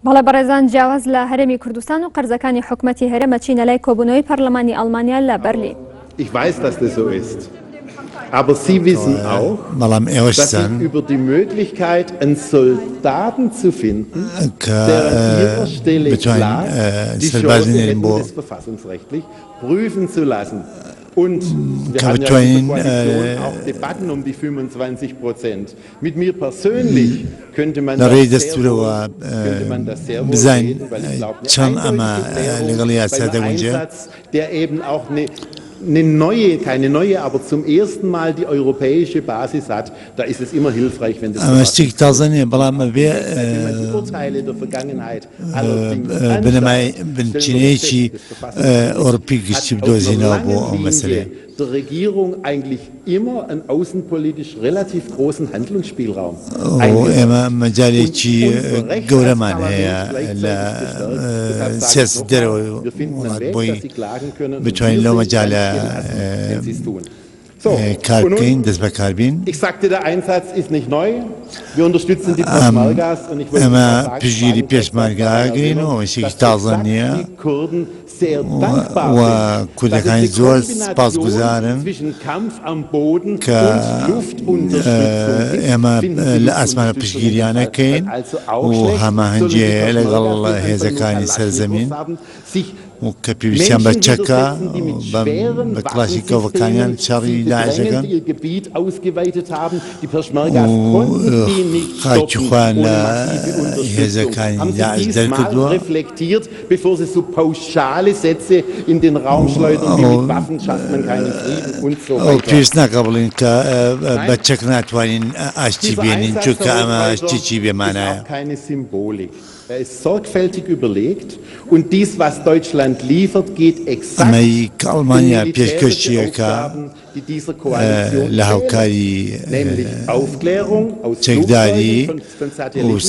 بەڵێ بەڕێزان جیاواز لە هەرێمی کوردستان و قەرزەکانی حکومەتی هەرێمە چینە لای کۆبونەوەی پەرلەمانی ئەڵمانیا لە بەرلین. Ich weiß, dass das so ist. Aber Sie wissen auch, dass ich über die Möglichkeit, einen Soldaten zu finden, der an ihrer Stelle klagt, die Chance hätten, das verfassungsrechtlich prüfen zu lassen. Und wir haben ja in der Koalition auch Debatten um die 25%. Mit mir persönlich könnte man das sehr wohl sehen, weil ich glaube, ein Einsatz, der eben auch keine neue, aber zum ersten Mal die europäische Basis hat, da ist es immer hilfreich, wenn das die Urteile der Vergangenheit allerdings der Regierung eigentlich immer einen außenpolitisch relativ großen Handlungsspielraum Ich sagte, der Einsatz ist nicht neu. Wir unterstützen die Peschmergas und ich wollte sagen, dass die Kurden sehr dankbar sind, dass es die Kombination zwischen Kampf am Boden und Luftunterstützung ist, also auch sich وكبيسيان بتشكا بكلاسيكوفكانيان شاري داعشكا وخايتشوان هزكان داعش دركدوا reflektiert, bevor sie so pauschale Sätze in den Raum schleudern, wie mit Waffen schafft man keinen Frieden und so weiter. وكيسنا قبل بتشكنا توانين اشتي بينين جوكا اما اشتي بمعنى keine Symbolik. Er ist sorgfältig überlegt und dies, was Deutschland liefert, geht exakt in militärische Aufgaben, die dieser Koalition fehlen, nämlich Aufklärung aus Flugzeugen von Satelliten und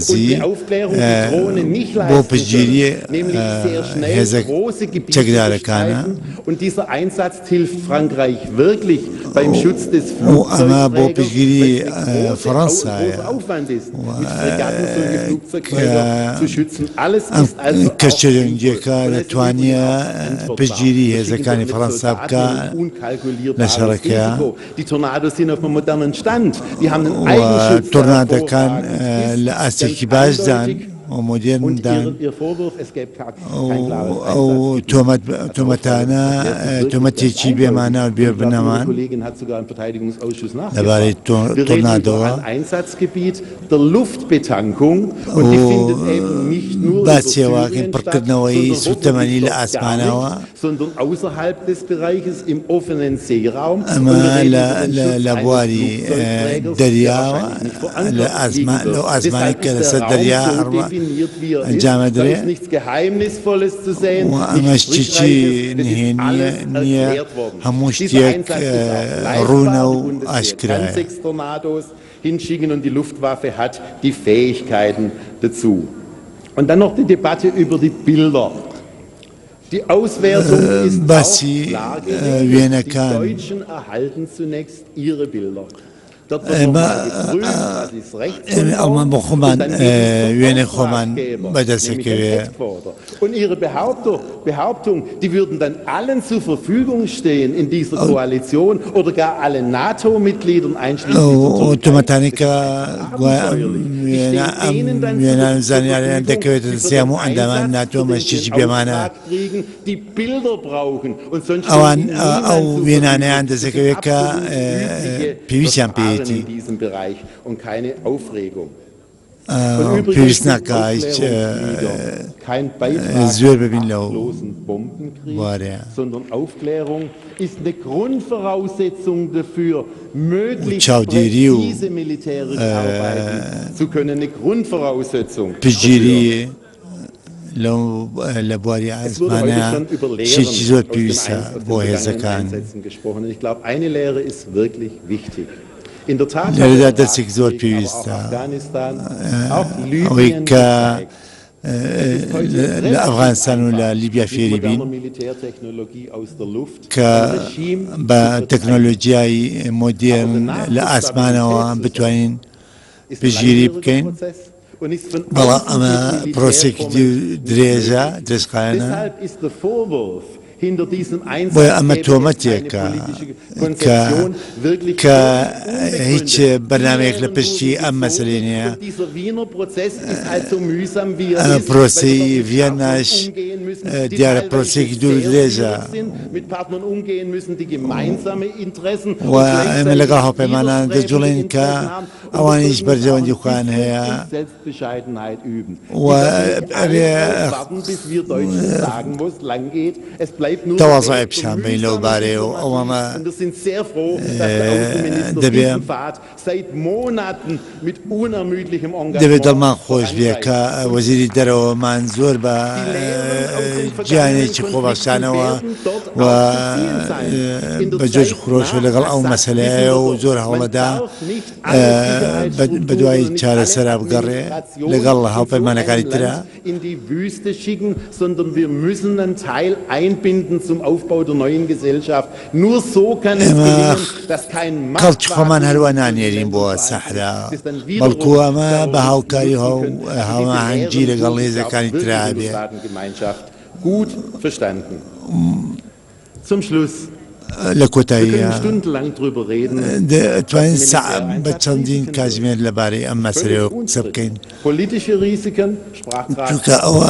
die Aufklärung, die Drohnen nicht leisten können, nämlich sehr schnell große Gebiete beschreiten. Und dieser Einsatz hilft Frankreich wirklich beim Schutz des Flugzeugträgers, weil es ein großer Aufwand ist, mit Fregatten solche Flugzeugträger zu schützen. Alles ist also unkalkulierbares. Die Tornados sind auf einem modernen Stand. Die haben einen Eigenschutz. Und ihr Vorwurf, es gäbe kein klares Die Kollegin hat sogar im Verteidigungsausschuss nachgefragt. Wir reden über ein Einsatzgebiet der Luftbetankung und die findet eben nicht nur über Syrien statt, sondern außerhalb des Bereiches im offenen Seeraum. Da ist nichts Geheimnisvolles zu sehen, nichts Strickreiches, es ist alles erklärt worden. Dieser Einsatz ist auch leistbar, kann 6 Tornados hinschicken und die Luftwaffe hat die Fähigkeiten dazu. Und dann noch die Debatte über die Bilder. Die Auswertung ist auch klargelegt. Die Deutschen erhalten zunächst ihre Bilder. ئەڵمان بۆ خۆمان وێنەی خۆمان بەدەستەکەوێ Und Ihre Behauptung, die würden dann allen zur Verfügung stehen in dieser Koalition oder gar allen NATO-Mitgliedern einschließlich die Bilder brauchen und sonst in diesem Bereich und keine Aufregung. Und übrigens kein Beitrag zu achtlosen Bombenkrieg, sondern Aufklärung ist eine Grundvoraussetzung dafür, möglichst präzise militärisch arbeiten zu können. Eine Grundvoraussetzung. Es wurde heute schon über Lehren aus den Einsätzen gesprochen. Und ich glaube, eine Lehre ist wirklich wichtig. In der Tat hat Afghanistan, auch Libyen gezeigt, لأفغانستان ولا ليبيا في ليبين بتكنولوجيا مودرن لأسمانه بتوانين بجيري بكين بەڵام ئەمە پرۆسێکی درێژە درێژخایەنە بۆیە ئەمە تۆمەتێکە کە هیچ بەرنامەیەک لە پشتی ئەم مەسەلەی نییە. پرۆسەی ڤیەناش دیارە پرۆسێکی دوور و درێژە و ئێمە لەگەڵ هاوپەیمانان دەجوڵین کە ئەوانیش بەرژەوەندی خۆیان هەیە و ئەبێ تەواضع پیشان بین لەو بارەیەوە ئەوەمە دەبێت دڵمان خۆش بێ کە وەزیری دەرەوەمان زۆر بە گیانێکی خۆبەخشانەوە و بە جۆش خۆش لەگەڵ ئەو مەسەلەیە و زۆر هەوڵەدا بە دوای چارەسەرا بگەڕێ لەگەڵ هاوپەیمانەکانی ترە. Zum Aufbau der neuen Gesellschaft. Nur so kann es gelingen, dass kein Machtwagner بۆ سەحرا بەڵکو ئەمە بە هاوکاری هاوهەنگی لەگەڵ هێزەکانی ترا بێ. Gut verstanden. Zum Schluss لە کۆتاییە دەتوانین بە چەندین کاتژمێر لەبارەی ئەم مەسەلەیەوە قسە بکەین چونکە ئەوە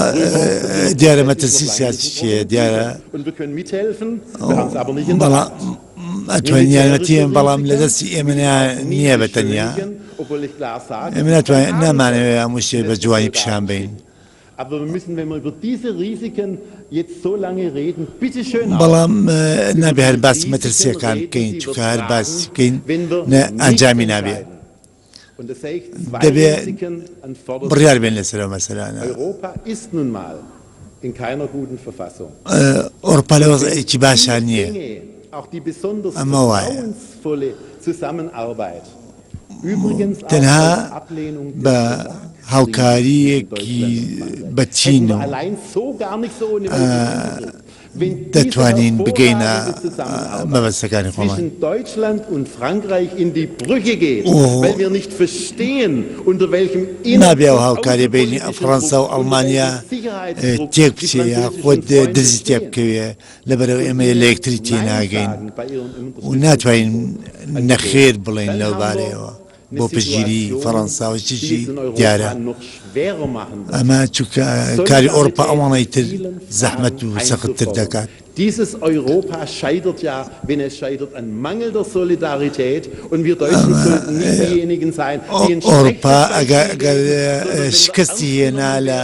دیارە مەترسی سیاسی چییە دیارە بەڵام ئەتوانین یارمەتیان بەڵام لە دەستی ئێمە نییە بەتەنیا ئێمە نامانەوێت هەموو شتێک بە جوانی پیشان بین. بەڵام نابێ هەر باسی مەترسیەکان بکەین چونکە هەر باسی بکەین ئەنجامی نابێت. دەبێت بڕیار بێن لەسەرەوە مەسەلانە. ئەوروپا لە وەزعێکی باشان نییە ئەمە وایە. تەنها بە هاوکاریەکی بەچین و دەتوانین بگەینە مەبەستەکانی خۆمان. نابێ و هاوکاری بینی فەڕەنسا و ئەڵمانیا تێک بچێ یا خۆت دزی تێ بکەوێ لەبەرەوە ئێمە لە یەکتری تێناگەین و ناتوانین نەخێر بڵێن لەو بارەیەوە بۆ پشتگیری فەڕەنساوەیەکی دیارە. ئەمە چونکە کاری ئەوروپا ئەوانەی تر زەحمەت و سەختتر دەکات. Dieses Europa scheitert ja, wenn es scheitert, an mangelnder Solidarität. Und wir Deutschen sollten nicht diejenigen sein, die in Europa شکستی هێنا لە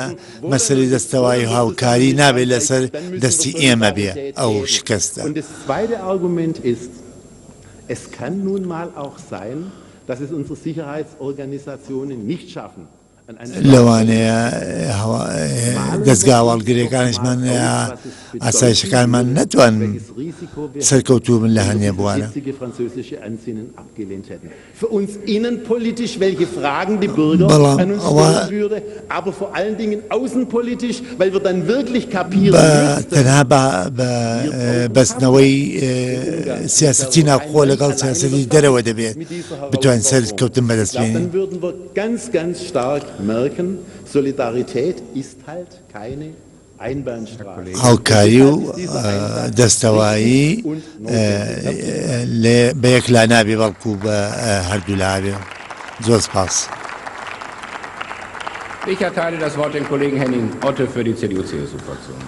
مەسەلەی دەستەوایی هاوکاری نابێت لەسەر دەستی ئێمە بێ ئەو شکستە. Und das zweite Argument ist, es kann nun mal auch sein, dass es unsere Sicherheitsorganisationen nicht schaffen. لەوانەیە دەستگا هەواڵگرەکانیشمان ئاسایشەکانمان نەتوانن سەرکەوتوو بن لە هەنێ بوانە. Für uns innenpolitisch, welche Fragen die Bürger an uns stellen würde, aber vor allen Dingen außenpolitisch, weil wir dann wirklich kapieren müssten. تەنها بەستنەوەی سیاسەتی ناوخۆ لەگەڵ سیاسەتی دەرەوە دەبێت بتوانین سەرکەوتن بەدەستبێنین. Dann würden wir ganz stark merken, Solidarität ist halt keine Einbahnstraße. هاوکاری و دەستەوایی بە یەک لا نابێ بەڵکو بە هەردوو لا بێ. زۆر سپاس. Ich erteile das Wort dem Kollegen Henning Otte für die CDU-CSU-Fraktion.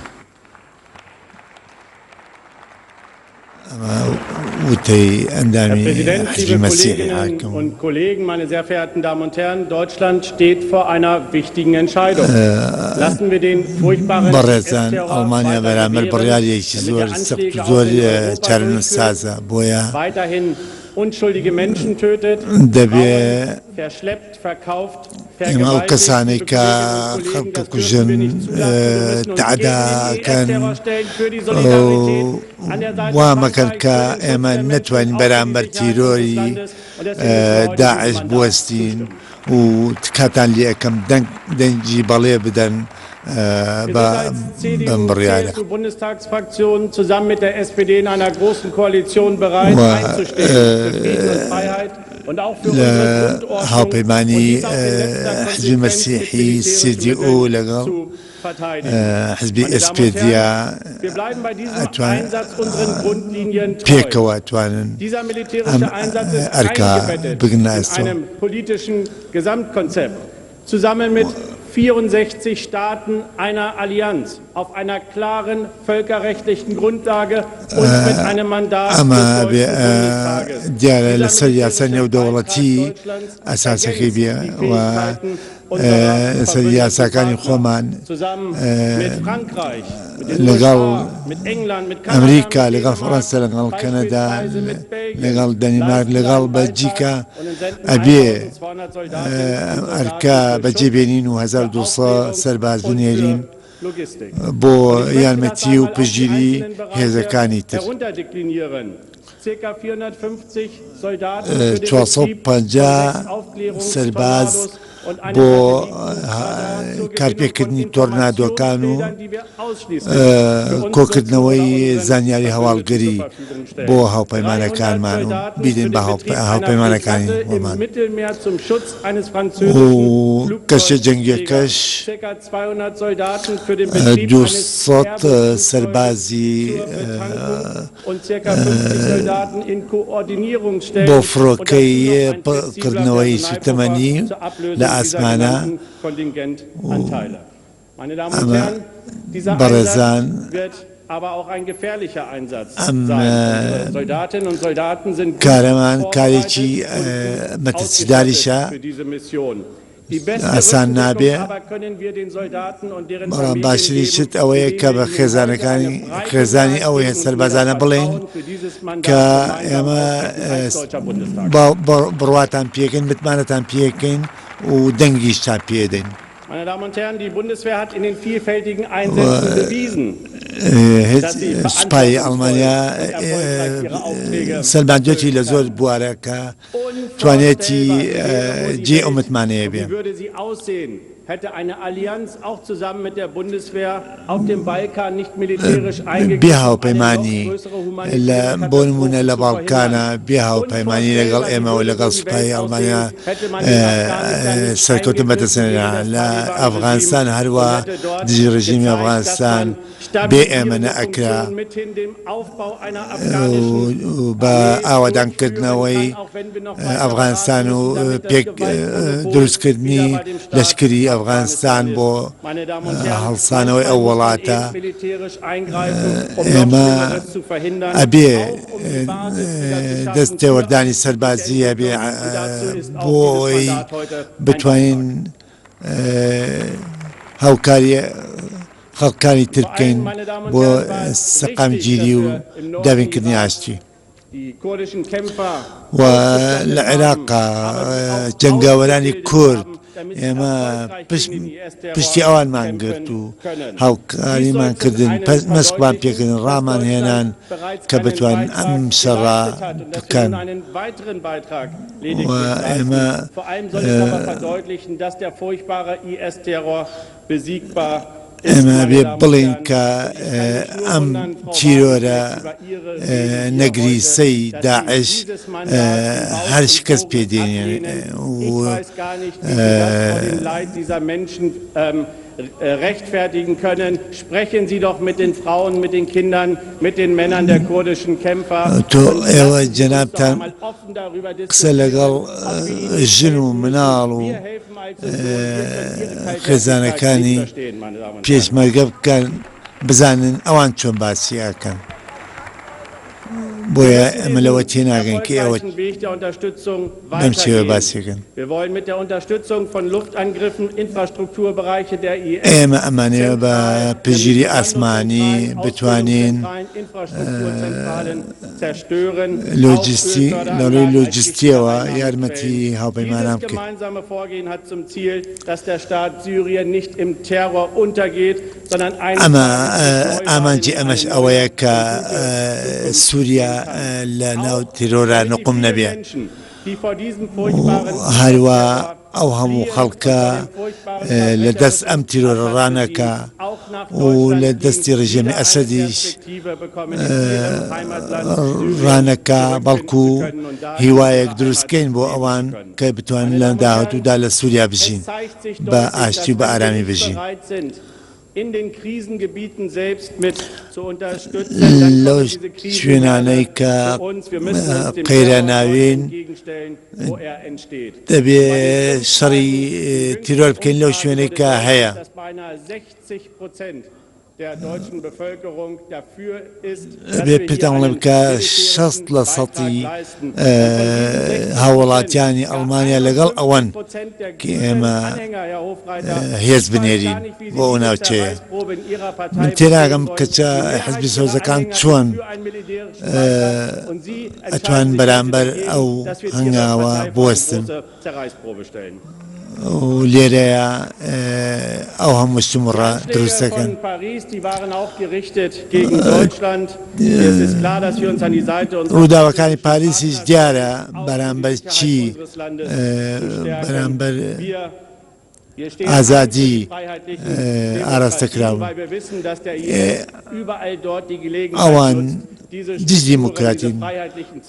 Herr Präsident, liebe Kolleginnen und Kollegen, meine sehr verehrten Damen und Herren, Deutschland steht vor einer wichtigen Entscheidung. Lassen wir den furchtbaren weiterhin unschuldige Menschen tötet, verschleppt, verkauft, vergewaltigt, وامەکەن کە ئێمە نەتوانین بەرامبەر تیرۆری داعش بوەستین و کاتان لێ ئەەکەم دەنگی بەڵێ بدەن بەم بڕیارە. Bundestagsfraktion zusammen mit der SPD in einer großen Koalition bereit einzustehen für Frieden und Freiheit. لە هاوپەیمانی حزبی مەسیحی CDU لەگەڵ حزبی ئسپێدیا پێکەوە ئەتوانن ئەم ئەرکە بگنە ئەستۆ. Zusammen mit 64 Staaten einer Allianz auf einer klaren völkerrechtlichen Grundlage und mit einem Mandat des Deutschen Bundestages. دیارە لەسەر یاسا نێودەوڵەتی ئەساسەکەی بێ و لەسەر یاساکانی خۆمان لەگەڵ ئەمریکا لەگەڵ فەڕەنسا لەگەڵ کەنەدا لەگەڵ دەنمارک لەگەڵ بەلجیکا ئەبێ ئەرکە بەجێبێنین و 1200 سەرباز بنێرین بۆ یارمەتی و پشتگیری هێزەکانی تر. 450 سەرباز بۆ کارپێکردنی تۆرنادۆکان و کۆکردنەوەی زانیاری هەواڵگەری بۆ هاوپەیمانەکانمان و بیدەین بە هاوپەیمانەکانی وەمان. و کەشە جەنگیەکەش 200 سەربازی بۆ فڕۆکەی کردنەوەی سوتەمەنی لە ئاسمانە بەڕێزان کارەمان کارێکی مەترسیداریشە ئاسان نابێ بەڵام باشتریشت ئەوەیە کە بە خێزانی ئەوەیە سەربازانە بڵێن کە ئێمە بڕواتان پێکەین متمانەتان پێکەین و دەنگیشتان پێدەین. Meine Damen und Herren, die Bundeswehr hat in den vielfältigen Einsätzen bewiesen, سوپای ئەڵمانیا سەربانجێتی لە زۆر بوارەکە توانێتی جێ ئەو متمانەیە بێ. hätte eine Allianz auch zusammen mit der Bundeswehr auf dem Balkan nicht militärisch eingegriffen. بێهاوپەیمانی بۆ نمونە لە باڵکانە بێهاوپەیمانی لەگەڵ ئێمە و لەگەڵ سوپای ئەڵمانیا سەرکەوتن بەدەستێنرا لە ئەفغانستان هەروە دژی ڕژیمی ئەفغانستان بێ ئێمە نەئەکرا بە ئاوادانکردنەوەی ئەفغانستان و دروستکردنی لەشکری ئەفغانستان بۆ هەڵسانەوەی ئەو وڵاتە ئێمە ئەبێ دەستێوەردانی سەربازی ئەبێ بۆی بتوانین هاوکاری خەڵکانی تر بکەین بۆ سەقامگیری و دابینکردنی ئاشتی. و لە عێراقا جەنگاوەرانی کورد ئێمە پشتی ئەوانمان گرت و هاوکاریمان کردن مەسکمان پێکردن ڕامان هێنان کە بتوانین ئەم شەڕە بکەن و ئێمە ئێمە بێ بڵین کە ئەم چیرۆرە نەگریسەی داعش هەر شکست پێدێنێ rechtfertigen können. Sprechen Sie doch mit den Frauen, mit den Kindern, mit den Männern der kurdischen Kämpfer. قسە لەگەڵ ژن و مناڵ و خێزانەکانی پێشمەرگە بکەن بزانن ئەوان چۆن باسییاکەن. بۆیە ئەمە لەوە تێناگەن کە ئەوە بەم شێوە باسیەکەن. ئێمە ئەمانەوە بە پژگیری ئاسمانی بتوانین لەڕووی لۆجستیەوە یارمەتی هاوپەیمانان بکەین. ئەمە ئامانجی ئەمەش ئەوەیە کە سووریا لە ناو تیرۆرە نقم نەبێ. هەروە ئەو هەموو خەڵکە لە دەست ئەم تیرۆرە ڕانەکە و لە دەستی ڕژێمی ئەسەدیش ڕانەکە بەڵکو هیوایەک دروستکەین بۆ ئەوان کە بتوانن لە داهاتوودا لە سووریا بژین بە ئاشتی و بە ئارامی بژین. لەو شوێنانەی کە قەیراناوین دەبێ شەڕی تیرۆر بکەین لەو شوێنەی کە هەیە. بێ پێتان بکە 60% هاوڵاتیانی ئەڵمانیا لەگەڵ ئەوەن کە ئێمە هێز بنێرین بۆ ئەو ناوچەیە. من تێراگەم کەچە حزبی سۆزەکان چۆن ئەتوان بەرامبەر ئەو هەنگاوە بوەستن و لێرەیە ئەو هەموو شتمڕە دروستەکەن. ڕووداوەکانی پاریسیش دیارە بەرامبەر چی بەرامبەر ئازادی ئاراستەکراون. ئەوان دیموکراتین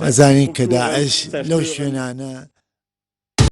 ئەزانین کە داعش لەو شوێنانە